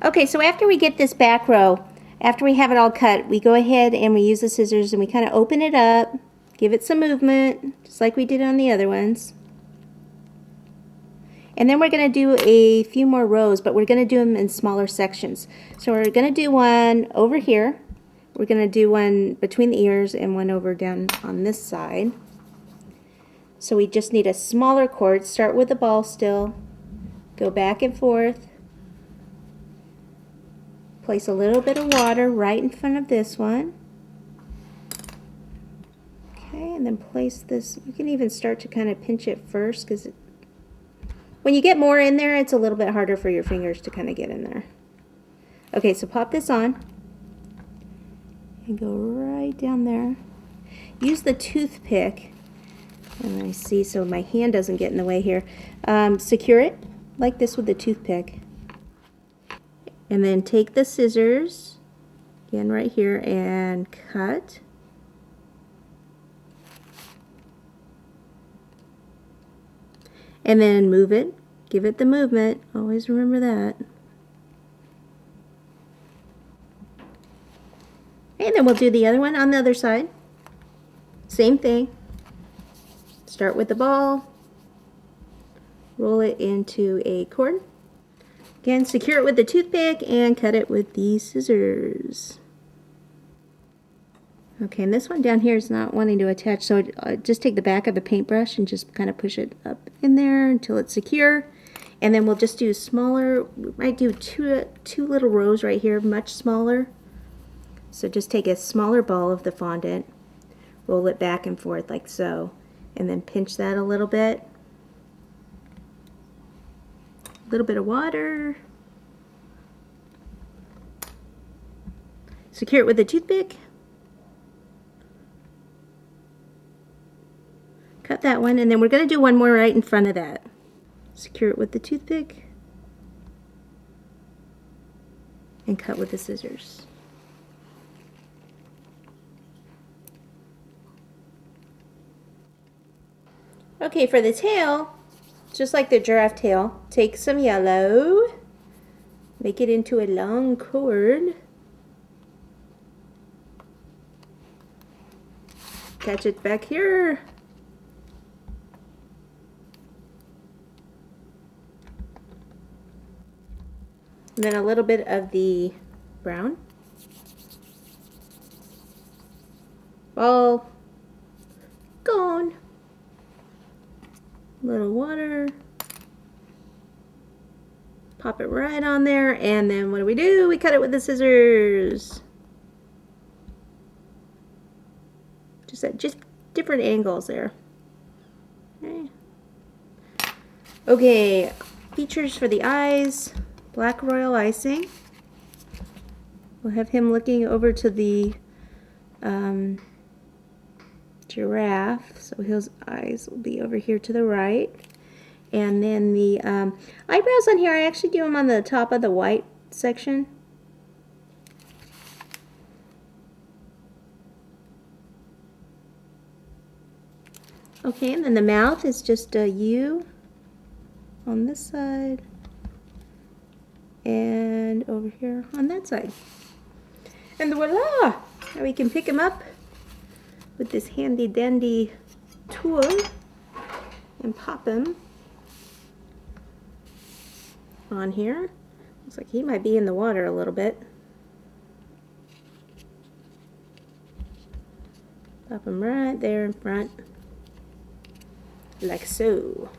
Okay, so after we get this back row, after we have it all cut, we go ahead and we use the scissors and we kind of open it up, give it some movement, just like we did on the other ones. And then we're going to do a few more rows, but we're going to do them in smaller sections. So we're going to do one over here. We're going to do one between the ears and one over down on this side. So we just need a smaller cord. Start with the ball still. Go back and forth. Place a little bit of water right in front of this one. Okay, and then place this. You can even start to kind of pinch it first, because when you get more in there, it's a little bit harder for your fingers to kind of get in there. Okay, so pop this on and go right down there. Use the toothpick, and I see, so my hand doesn't get in the way here. Secure it like this with the toothpick. And then take the scissors, again right here, and cut. And then move it, give it the movement, always remember that. And then we'll do the other one on the other side. Same thing. Start with the ball, roll it into a cord. Again, secure it with the toothpick and cut it with the scissors. Okay, and this one down here is not wanting to attach, so just take the back of the paintbrush and just kind of push it up in there until it's secure. And then we'll just do smaller, we might do two little rows right here, much smaller. So just take a smaller ball of the fondant, roll it back and forth like so, and then pinch that a little bit. A little bit of water. Secure it with a toothpick. Cut that one, and then we're going to do one more right in front of that. Secure it with the toothpick and cut with the scissors. Okay, for the tail, just like the giraffe tail, take some yellow, make it into a long cord, catch it back here, and then a little bit of the brown, ball, gone. Little water, pop it right on there, and then what do? We cut it with the scissors. Just at different angles there. Okay, features for the eyes, black royal icing. We'll have him looking over to the giraffe, so his eyes will be over here to the right. And then the eyebrows on here, I actually do them on the top of the white section. Okay, and then the mouth is just a U on this side and over here on that side. And voila! Now we can pick him up with this handy dandy tool and pop him on here. Looks like he might be in the water a little bit. Pop him right there in front, like so.